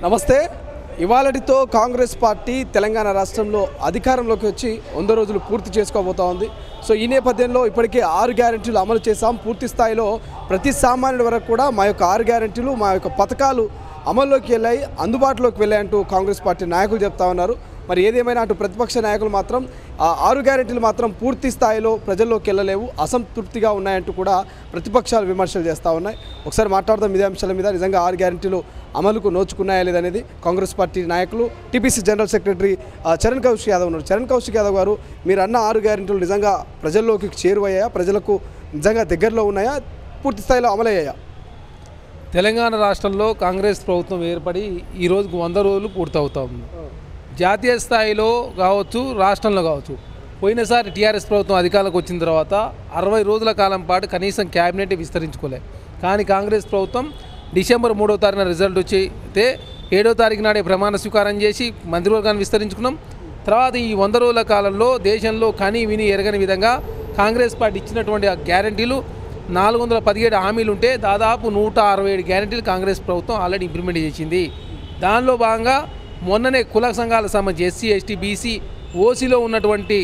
నమస్తే. ఇవాళటితో కాంగ్రెస్ పార్టీ తెలంగాణ రాష్ట్రంలో అధికారంలోకి వచ్చి 100 రోజులు పూర్తి చేసుకోబోతా ఉంది. సో ఈ నేపథ్యంలో ఇప్పటికే 6 గ్యారెంటీలు అమలు చేశాం. పూర్తి స్థాయిలో ప్రతి సామాన్యుడి వరకు కూడా మా యొక్క 6 గ్యారెంటీలు మా యొక్క పథకాలు అమల్లోకి వెళ్ళాయి, అందుబాటులోకి వెళ్ళాయంటూ కాంగ్రెస్ పార్టీ నాయకులు చెప్తా ఉన్నారు. మరి ఏదేమైనా అటు ప్రతిపక్ష నాయకులు మాత్రం ఆ 6 గ్యారెంటీలు మాత్రం పూర్తి స్థాయిలో ప్రజల్లోకి వెళ్ళలేవు, అసంతృప్తిగా ఉన్నాయంటూ కూడా ప్రతిపక్షాలు విమర్శలు చేస్తూ ఉన్నాయి. ఒకసారి మాట్లాడదాం ఇదే అంశాల మీద. నిజంగా 6 గ్యారెంటీలు అమలుకు నోచుకున్నాయా లేదనేది కాంగ్రెస్ పార్టీ నాయకులు TPC general secretary Charan Kaushik Yadav ఉన్నారు. చరణ్ కౌశిక్ యాదవ్ గారు, మీరు అన్న 6 గ్యారెంటీలు నిజంగా ప్రజల్లోకి చేరువయ్యాయా, ప్రజలకు నిజంగా దగ్గరలో ఉన్నాయా, పూర్తి స్థాయిలో అమలయ్యాయా? తెలంగాణ రాష్ట్రంలో కాంగ్రెస్ ప్రభుత్వం ఏర్పడి ఈ రోజుకు 100 రోజులు పూర్తవుతా ఉంది. జాతీయ స్థాయిలో కావచ్చు, రాష్ట్రంలో కావచ్చు, పోయినసారి టీఆర్ఎస్ ప్రభుత్వం అధికారంలోకి వచ్చిన తర్వాత 60 రోజుల కాలం పాటు కనీసం క్యాబినెట్ విస్తరించుకోలే. కానీ కాంగ్రెస్ ప్రభుత్వం డిసెంబర్ 3వ తారీఖున రిజల్ట్ వచ్చి అయితే 7వ తారీఖు నాడే ప్రమాణ స్వీకారం చేసి మంత్రివర్గాన్ని విస్తరించుకున్నాం. తర్వాత ఈ 100 రోజుల కాలంలో దేశంలో కని విని ఎరగని విధంగా కాంగ్రెస్ పార్టీ ఇచ్చినటువంటి గ్యారంటీలు 417 హామీలు ఉంటే దాదాపు 167 గ్యారంటీలు కాంగ్రెస్ ప్రభుత్వం ఆల్రెడీ ఇంప్లిమెంట్ చేసింది. దానిలో భాగంగా మొన్ననే కుల సంఘాల సంబంధించి ఎస్సీ, ఎస్టీ, బీసీ, ఓసీలో ఉన్నటువంటి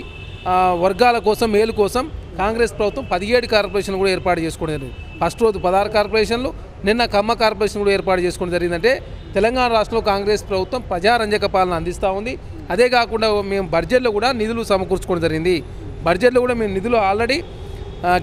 వర్గాల కోసం, మేలు కోసం కాంగ్రెస్ ప్రభుత్వం 17 కార్పొరేషన్లు కూడా ఏర్పాటు చేసుకోవడం జరిగింది. ఫస్ట్ రోజు 16 కార్పొరేషన్లు, నిన్న కమ్మ కార్పొరేషన్ కూడా ఏర్పాటు చేసుకోవడం జరిగిందంటే తెలంగాణ రాష్ట్రంలో కాంగ్రెస్ ప్రభుత్వం ప్రజారంజక పాలన అందిస్తూ ఉంది. అదే కాకుండా మేము బడ్జెట్లో కూడా నిధులు సమకూర్చుకోవడం జరిగింది. బడ్జెట్లో కూడా మేము నిధులు ఆల్రెడీ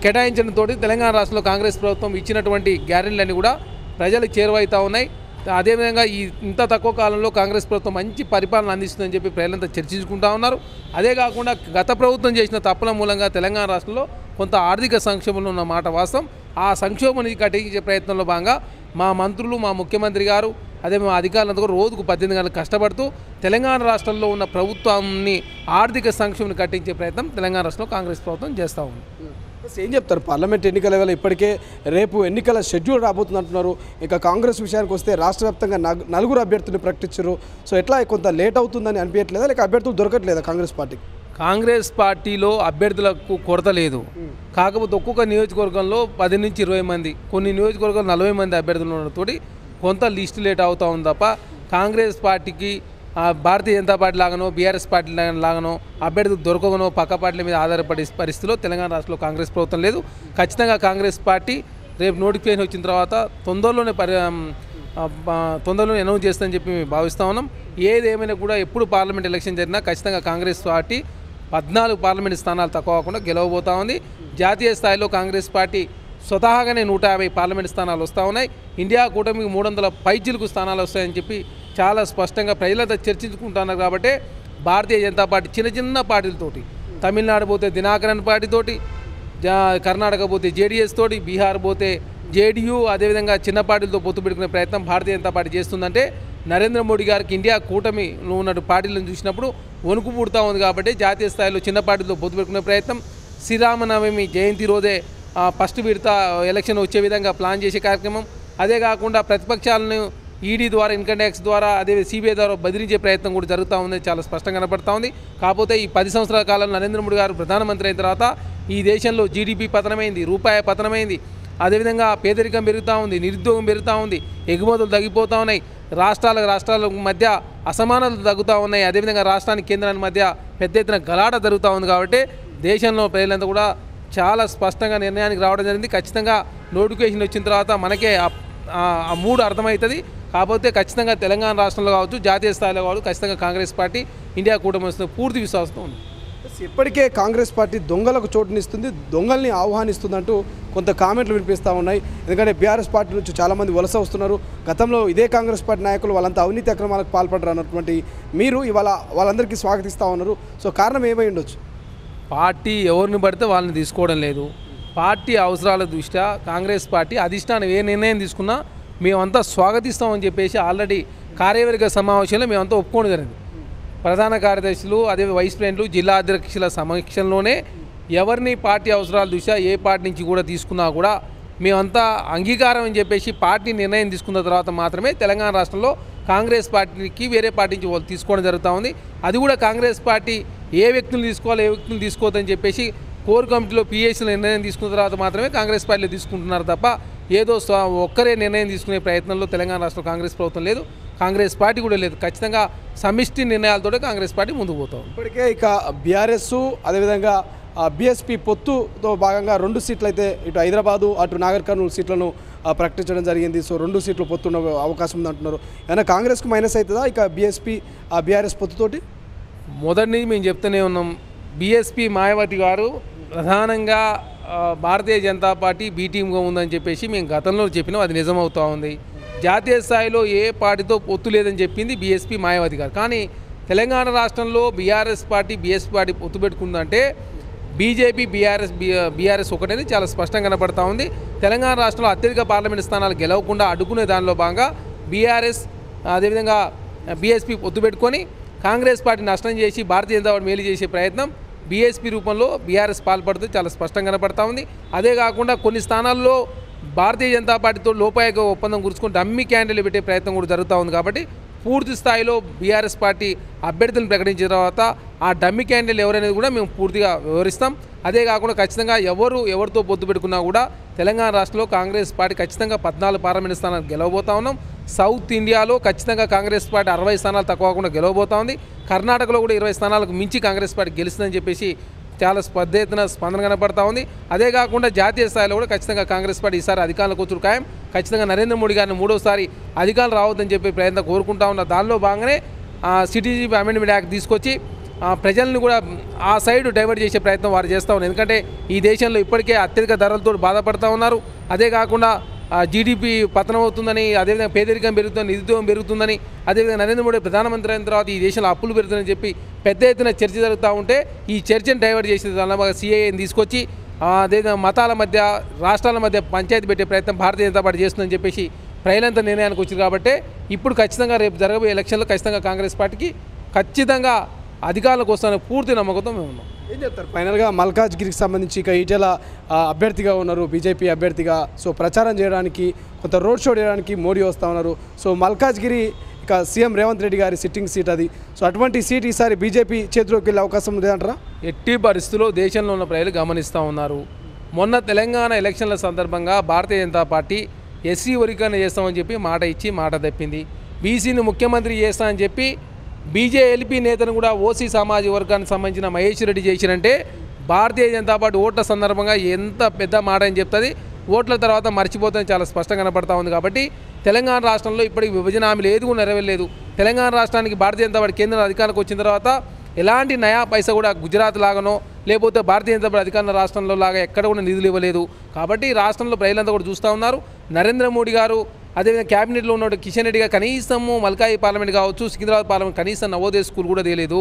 కేటాయించడంతో తెలంగాణ రాష్ట్రంలో కాంగ్రెస్ ప్రభుత్వం ఇచ్చినటువంటి గ్యారెంటీలన్నీ కూడా ప్రజలకు చేరువవుతూ ఉన్నాయి. అదేవిధంగా ఇంత తక్కువ కాలంలో కాంగ్రెస్ ప్రభుత్వం మంచి పరిపాలన అందిస్తుందని చెప్పి ప్రజలంతా చర్చించుకుంటూ ఉన్నారు. అదే కాకుండా గత ప్రభుత్వం చేసిన తప్పుల మూలంగా తెలంగాణ రాష్ట్రంలో కొంత ఆర్థిక సంక్షోభంలో ఉన్న మాట వాస్తవం. ఆ సంక్షోభాన్ని కట్టించే ప్రయత్నంలో భాగంగా మా మంత్రులు, మా ముఖ్యమంత్రి గారు, అదే మా అధికారులంతా కూడా రోజుకు 18 గంటలు కష్టపడుతూ తెలంగాణ రాష్ట్రంలో ఉన్న ప్రభుత్వాన్ని ఆర్థిక సంక్షోభాన్ని కట్టించే ప్రయత్నం తెలంగాణ రాష్ట్రంలో కాంగ్రెస్ ప్రభుత్వం చేస్తూ ఉంది. ఏం చెప్తారు? పార్లమెంట్ ఎన్నికల వేళ ఇప్పటికే రేపు ఎన్నికల షెడ్యూల్ రాబోతుంది అంటున్నారు. ఇక కాంగ్రెస్ విషయానికి వస్తే రాష్ట్ర వ్యాప్తంగా 4 అభ్యర్థులు ప్రకటించారు. సో ఎట్లా కొంత లేట్ అవుతుందని అనిపించట్లేదా, లేక అభ్యర్థులు దొరకట్లేదా కాంగ్రెస్ పార్టీకి? కాంగ్రెస్ పార్టీలో అభ్యర్థులకు కొరత లేదు. కాకపోతే ఒక్కొక్క నియోజకవర్గంలో 10 నుంచి 20 మంది, కొన్ని నియోజకవర్గాలు 40 మంది అభ్యర్థులు ఉండడంతో కొంత లిస్ట్ లేట్ అవుతూ ఉంది తప్ప కాంగ్రెస్ పార్టీకి భారతీయ జనతా పార్టీ లాగానో, బీఆర్ఎస్ పార్టీ లాగానో అభ్యర్థులు దొరకగానో పక్క పార్టీల మీద ఆధారపడే పరిస్థితిలో తెలంగాణ రాష్ట్రంలో కాంగ్రెస్ ప్రభుత్వం లేదు. ఖచ్చితంగా కాంగ్రెస్ పార్టీ రేపు నోటిఫికేషన్ వచ్చిన తర్వాత తొందరలోనే అనౌన్స్ చేస్తుందని చెప్పి మేము భావిస్తూ ఉన్నాం. ఏదేమైనా కూడా ఎప్పుడు పార్లమెంట్ ఎలక్షన్ జరిగినా ఖచ్చితంగా కాంగ్రెస్ పార్టీ 14 పార్లమెంట్ స్థానాలు తక్కువ కాకుండా గెలవబోతూ ఉంది. జాతీయ స్థాయిలో కాంగ్రెస్ పార్టీ స్వతహాగానే 150 పార్లమెంట్ స్థానాలు వస్తూ ఉన్నాయి. ఇండియా కూటమికి 300 పైచిలకు స్థానాలు వస్తాయని చెప్పి చాలా స్పష్టంగా ప్రజలతో చర్చించుకుంటున్నారు. కాబట్టి భారతీయ జనతా పార్టీ చిన్న చిన్న పార్టీలతోటి, తమిళనాడు పోతే దినాకరన్ పార్టీతోటి, కర్ణాటక పోతే జేడీఎస్ తోటి, బీహార్ పోతే జేడీయూ, అదేవిధంగా చిన్న పార్టీలతో పొత్తు పెట్టుకునే ప్రయత్నం భారతీయ జనతా పార్టీ చేస్తుందంటే నరేంద్ర మోడీ గారికి ఇండియా కూటమిలో ఉన్న పార్టీలను చూసినప్పుడు వణుకు పుడుతూ ఉంది. కాబట్టి జాతీయ స్థాయిలో చిన్న పార్టీలతో పొత్తు పెట్టుకునే ప్రయత్నం, శ్రీరామనవమి జయంతి రోజే ఫస్ట్ విడత ఎలక్షన్ వచ్చే విధంగా ప్లాన్ చేసే కార్యక్రమం, అదే కాకుండా ప్రతిపక్షాలను ఈడీ ద్వారా, ఇన్కమ్ ట్యాక్స్ ద్వారా, అదే సిబిఐ ద్వారా బెదిరించే ప్రయత్నం కూడా జరుగుతూ ఉంది. చాలా స్పష్టంగా కనపడతా ఉంది. కాకపోతే ఈ 10 సంవత్సరాల కాలంలో నరేంద్ర మోడీ గారు ప్రధానమంత్రి అయిన తర్వాత ఈ దేశంలో జీడిపి పతనమైంది, రూపాయి పతనమైంది, అదేవిధంగా పేదరికం పెరుగుతూ ఉంది, నిరుద్యోగం పెరుగుతూ ఉంది, ఎగుమతులు తగ్గిపోతూ ఉన్నాయి, రాష్ట్రాల మధ్య అసమానతలు తగ్గుతూ ఉన్నాయి, అదేవిధంగా రాష్ట్రానికి కేంద్రానికి మధ్య పెద్ద ఎత్తున గలాట జరుగుతూ ఉంది. కాబట్టి దేశంలో ప్రజలంతా కూడా చాలా స్పష్టంగా నిర్ణయానికి రావడం జరిగింది. ఖచ్చితంగా నోటిఫికేషన్ వచ్చిన తర్వాత మనకే ఆ మూడు అర్థమవుతుంది. కాకపోతే ఖచ్చితంగా తెలంగాణ రాష్ట్రంలో కావచ్చు, జాతీయ స్థాయిలో కావచ్చు, ఖచ్చితంగా కాంగ్రెస్ పార్టీ ఇండియా కూటమి వస్తుంది పూర్తి విశ్వాసంతో ఉంది. ఇప్పటికే కాంగ్రెస్ పార్టీ దొంగలకు చోటునిస్తుంది, దొంగల్ని ఆహ్వానిస్తుందంటూ కొంత కామెంట్లు వినిపిస్తూ ఉన్నాయి. ఎందుకంటే బీఆర్ఎస్ పార్టీ నుంచి చాలామంది వలస వస్తున్నారు. గతంలో ఇదే కాంగ్రెస్ పార్టీ నాయకులు వాళ్ళంతా అవినీతి అక్రమాలకు పాల్పడరు అన్నటువంటి మీరు ఇవాళ వాళ్ళందరికీ స్వాగతిస్తూ ఉన్నారు. సో కారణం ఏమై ఉండొచ్చు? పార్టీ ఎవరిని పడితే వాళ్ళని తీసుకోవడం లేదు. పార్టీ అవసరాల దృష్ట్యా కాంగ్రెస్ పార్టీ అధిష్టానం ఏ నిర్ణయం తీసుకున్నా మేమంతా స్వాగతిస్తామని చెప్పేసి ఆల్రెడీ కార్యవర్గ సమావేశంలో మేమంతా ఒప్పుకోవడం జరిగింది. ప్రధాన కార్యదర్శులు, అదే వైస్ ప్రెసిడెంట్లు, జిల్లా అధ్యక్షుల సమక్షంలోనే ఎవరిని పార్టీ అవసరాల దృష్ట్యా ఏ పార్టీ నుంచి కూడా తీసుకున్నా కూడా మేమంతా అంగీకారం అని చెప్పేసి పార్టీ నిర్ణయం తీసుకున్న తర్వాత మాత్రమే తెలంగాణ రాష్ట్రంలో కాంగ్రెస్ పార్టీకి వేరే పార్టీ నుంచి వాళ్ళు తీసుకోవడం జరుగుతూ ఉంది. అది కూడా కాంగ్రెస్ పార్టీ ఏ వ్యక్తులు తీసుకోవాలి, ఏ వ్యక్తులు తీసుకోవద్దని చెప్పేసి కోర్ కమిటీలో పిఎస్సీల నిర్ణయం తీసుకున్న తర్వాత మాత్రమే కాంగ్రెస్ పార్టీలో తీసుకుంటున్నారు తప్ప ఏదో ఒక్కరే నిర్ణయం తీసుకునే ప్రయత్నంలో తెలంగాణ రాష్ట్ర కాంగ్రెస్ ప్రభుత్వం లేదు, కాంగ్రెస్ పార్టీ కూడా లేదు. ఖచ్చితంగా సమిష్టి నిర్ణయాలతో కాంగ్రెస్ పార్టీ ముందుకు పోతాం. ఇప్పటికే ఇక బీఆర్ఎస్ అదేవిధంగా బీఎస్పీ పొత్తుతో భాగంగా 2 సీట్లు అయితే ఇటు హైదరాబాదు అటు నాగర్ కర్నూలు సీట్లను ప్రకటించడం జరిగింది. సో 2 సీట్లు పొత్తున్న అవకాశం ఉందంటున్నారు. ఏమైనా కాంగ్రెస్కు మైనస్ అవుతుందా ఇక బీఎస్పీ బీఆర్ఎస్ పొత్తుతోటి? మొదటి నుంచి మేము చెప్తూనే ఉన్నాం, బీఎస్పీ మాయావతి గారు ప్రధానంగా భారతీయ జనతా పార్టీ బీ టీమ్గా ఉందని చెప్పేసి మేము గతంలో చెప్పినాం, అది నిజమవుతూ ఉంది. జాతీయ స్థాయిలో ఏ పార్టీతో పొత్తు లేదని చెప్పింది బీఎస్పీ మాయావతి గారు. కానీ తెలంగాణ రాష్ట్రంలో బీఆర్ఎస్ పార్టీ బీఎస్పీ పార్టీ పొత్తు పెట్టుకుందంటే బీజేపీ బీఆర్ఎస్ ఒకటేది చాలా స్పష్టంగా కనపడతా ఉంది. తెలంగాణ రాష్ట్రంలో అత్యధిక పార్లమెంట్ స్థానాలు గెలవకుండా అడ్డుకునే దానిలో భాగంగా బీఆర్ఎస్ అదేవిధంగా బీఎస్పీ పొత్తు పెట్టుకొని కాంగ్రెస్ పార్టీ నష్టం చేసి భారతీయ జనతా పార్టీ మేలు చేసే ప్రయత్నం బీఎస్పీ రూపంలో బీఆర్ఎస్ పాల్పడుతూ చాలా స్పష్టంగా కనపడతా ఉంది. అదే కాకుండా కొన్ని స్థానాల్లో భారతీయ జనతా పార్టీతో లోపాయక ఒప్పందం గుర్చుకొని డమ్మీ క్యాండిడేట్లు పెట్టే ప్రయత్నం కూడా జరుగుతూ ఉంది. కాబట్టి పూర్తి స్థాయిలో బీఆర్ఎస్ పార్టీ అభ్యర్థులను ప్రకటించిన తర్వాత ఆ డమ్మీ క్యాండిడేట్లు ఎవరనేది కూడా మేము పూర్తిగా వివరిస్తాం. అదే కాకుండా ఖచ్చితంగా ఎవరితో పొత్తు పెట్టుకున్నా కూడా తెలంగాణ రాష్ట్రంలో కాంగ్రెస్ పార్టీ ఖచ్చితంగా 14 పార్లమెంట్ స్థానాలు గెలవబోతా ఉన్నాం. సౌత్ ఇండియాలో ఖచ్చితంగా కాంగ్రెస్ పార్టీ 60 స్థానాలు తక్కువ కాకుండా గెలవబోతా ఉంది. కర్ణాటకలో కూడా 20 స్థానాలకు మించి కాంగ్రెస్ పార్టీ గెలుస్తుందని చెప్పేసి చాలా పెద్ద ఎత్తున స్పందన కనపడతా ఉంది. అదే కాకుండా జాతీయ స్థాయిలో కూడా ఖచ్చితంగా కాంగ్రెస్ పార్టీ ఈసారి అధికారంలోకి వచ్చుడు ఖాయం. ఖచ్చితంగా నరేంద్ర మోడీ గారిని 3వసారి అధికారం రావద్దని చెప్పి ప్రయత్నం కోరుకుంటా ఉన్న దానిలో భాగంగానే సిటిజన్షిప్ అమెండ్మెంట్ యాక్ట్ తీసుకొచ్చి ప్రజలను కూడా ఆ సైడ్ డైవర్ట్ చేసే ప్రయత్నం వారు చేస్తూ ఉన్నారు. ఎందుకంటే ఈ దేశంలో ఇప్పటికే అత్యధిక ధరలతో బాధపడుతూ ఉన్నారు. అదే కాకుండా జీడిపి పతనం అవుతుందని, అదేవిధంగా పేదరికం పెరుగుతుందని, నిరుద్యోగం పెరుగుతుందని, అదేవిధంగా నరేంద్ర మోడీ ప్రధానమంత్రి అయిన తర్వాత ఈ దేశంలో అప్పులు పెరుగుతుందని చెప్పి పెద్ద ఎత్తున చర్చ జరుగుతూ ఉంటే ఈ చర్చను డైవర్ట్ చేసే దానిలో సిఏఏని తీసుకొచ్చి అదేవిధంగా మతాల మధ్య రాష్ట్రాల మధ్య పంచాయతీ పెట్టే ప్రయత్నం భారతీయ జనతా పార్టీ చేస్తుందని చెప్పేసి ప్రజలంతా నిర్ణయానికి వచ్చింది. కాబట్టి ఇప్పుడు ఖచ్చితంగా రేపు జరగబోయే ఎలక్షన్లో ఖచ్చితంగా కాంగ్రెస్ పార్టీకి ఖచ్చితంగా అధికారులకు వస్తున్న పూర్తి నమ్మకంతో మేము ఉన్నాం. ఏం చెప్తారు ఫైనల్గా మల్కాజ్గిరికి సంబంధించి? ఇక ఈటెల అభ్యర్థిగా ఉన్నారు, బీజేపీ అభ్యర్థిగా. సో ప్రచారం చేయడానికి కొంత రోడ్ షో చేయడానికి మోడీ వస్తూ ఉన్నారు. సో మల్కాజ్గిరి ఇక సీఎం రేవంత్ రెడ్డి గారి సిట్టింగ్ సీట్ అది. సో అటువంటి సీట్ ఈసారి బీజేపీ చేతిలోకి వెళ్ళే అవకాశం ఉందంటారా? ఎట్టి పరిస్థితుల్లో దేశంలో ఉన్న ప్రజలు గమనిస్తూ ఉన్నారు. మొన్న తెలంగాణ ఎలక్షన్ల సందర్భంగా భారతీయ జనతా పార్టీ ఎస్సీ వర్గీకరణ చేస్తామని చెప్పి మాట ఇచ్చి మాట తప్పింది. బీసీని ముఖ్యమంత్రి చేస్తామని చెప్పి బీజేఎల్పీ నేతను కూడా ఓసీ సామాజిక వర్గానికి సంబంధించిన మహేష్ రెడ్డి చేసినంటే భారతీయ జనతా పార్టీ ఓట్ల సందర్భంగా ఎంత పెద్ద మాట అని చెప్తుంది. ఓట్ల తర్వాత మర్చిపోతుందని చాలా స్పష్టంగా కనపడతా ఉంది. కాబట్టి తెలంగాణ రాష్ట్రంలో ఇప్పటికి విభజన హామీలు ఏది కూడా నెరవేరలేదు. తెలంగాణ రాష్ట్రానికి భారతీయ జనతా పార్టీ కేంద్ర అధికారానికి వచ్చిన తర్వాత ఎలాంటి నయా పైసా కూడా గుజరాత్ లాగానో లేకపోతే భారతీయ జనతా పార్టీ అధికార రాష్ట్రంలో లాగా ఎక్కడ కూడా నిధులు ఇవ్వలేదు. కాబట్టి రాష్ట్రంలో ప్రజలంతా కూడా చూస్తూ ఉన్నారు. నరేంద్ర మోడీ గారు అదేవిధంగా క్యాబినెట్లో ఉన్న కిషన్ రెడ్డి గారు కనీసము మల్కాయి పార్లమెంట్ కావచ్చు, సికింద్రాబాద్ పార్లమెంట్ కనీసం నవోదయ స్కూల్ కూడా తెలియదు.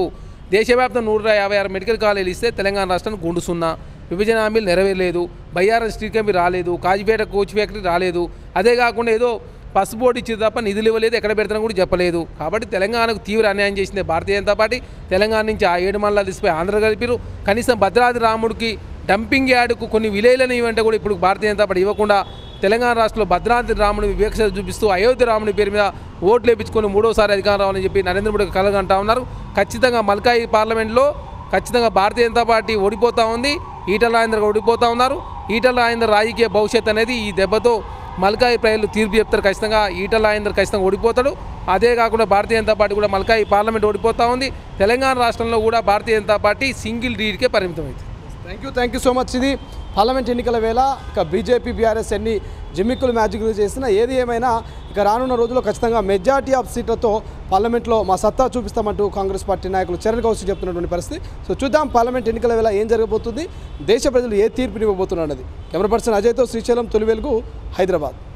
దేశవ్యాప్తంగా 156 మెడికల్ కాలేజీలు ఇస్తే తెలంగాణ రాష్ట్రానికి గుండు సున్నా. విభజన హామీలు నెరవేరలేదు. బయ్యారం స్టీల్ కంపెనీ రాలేదు. కాజిపేట కోచ్ ఫ్యాక్టరీ రాలేదు. అదే కాకుండా ఏదో పసుపు బోర్డు ఇచ్చింది తప్ప నిధులు ఇవ్వలేదు, ఎక్కడ పెడతానో కూడా చెప్పలేదు. కాబట్టి తెలంగాణకు తీవ్ర అన్యాయం చేసింది భారతీయ జనతా పార్టీ. తెలంగాణ నుంచి ఆ 7 మండలాలు తీసిపోయి ఆంధ్ర కలిపిరు. కనీసం భద్రాద్రి రాముడికి డంపింగ్ యార్డుకు కొన్ని విలేజ్లను ఇవ్వంటే కూడా ఇప్పుడు భారతీయ జనతా పార్టీ ఇవ్వకుండా తెలంగాణ రాష్ట్రంలో భద్రాద్రి రాముడి వివక్షత చూపిస్తూ అయోధ్య రాముడి పేరు మీద ఓట్లు వేయించుకొని 3వసారి అధికారం రావాలని చెప్పి నరేంద్ర మోడీ కలగంటా ఉన్నారు. ఖచ్చితంగా మల్కాయి పార్లమెంట్లో ఖచ్చితంగా భారతీయ జనతా పార్టీ ఓడిపోతూ ఉంది. ఈటల రాజేందర్ ఓడిపోతూ ఉన్నారు. ఈటల రాజేందర్ రాజకీయ భవిష్యత్ అనేది ఈ దెబ్బతో మల్కాయి ప్రజలు తీర్పు చెప్తారు. ఖచ్చితంగా ఈటల రాజేందర్ ఖచ్చితంగా ఓడిపోతాడు. అదే కాకుండా భారతీయ జనతా పార్టీ కూడా మల్కాయి పార్లమెంట్ ఓడిపోతూ ఉంది. తెలంగాణ రాష్ట్రంలో కూడా భారతీయ జనతా పార్టీ సింగిల్ లీడ్కే పరిమితమైంది. Thank you so much. ఇది పార్లమెంట్ ఎన్నికల వేళ ఇక బీజేపీ బీఆర్ఎస్ ఎన్ని జిమ్మిక్కులు మ్యాజిక్లు చేసినా ఏది ఏమైనా ఇక రానున్న రోజుల్లో ఖచ్చితంగా మెజార్టీ ఆఫ్ సీట్లతో పార్లమెంట్లో మా సత్తా చూపిస్తామంటూ కాంగ్రెస్ పార్టీ నాయకులు చరణ్ కౌశిక్ చెప్తున్నటువంటి పరిస్థితి. సో చూద్దాం పార్లమెంట్ ఎన్నికల వేళ ఏం జరగబోతుంది, దేశ ప్రజలు ఏ తీర్పునివ్వబోతున్నారు అన్నది. కెమెరా పర్సన్ అజయ్తో శ్రీశైలం, తొలి వెలుగు, హైదరాబాద్.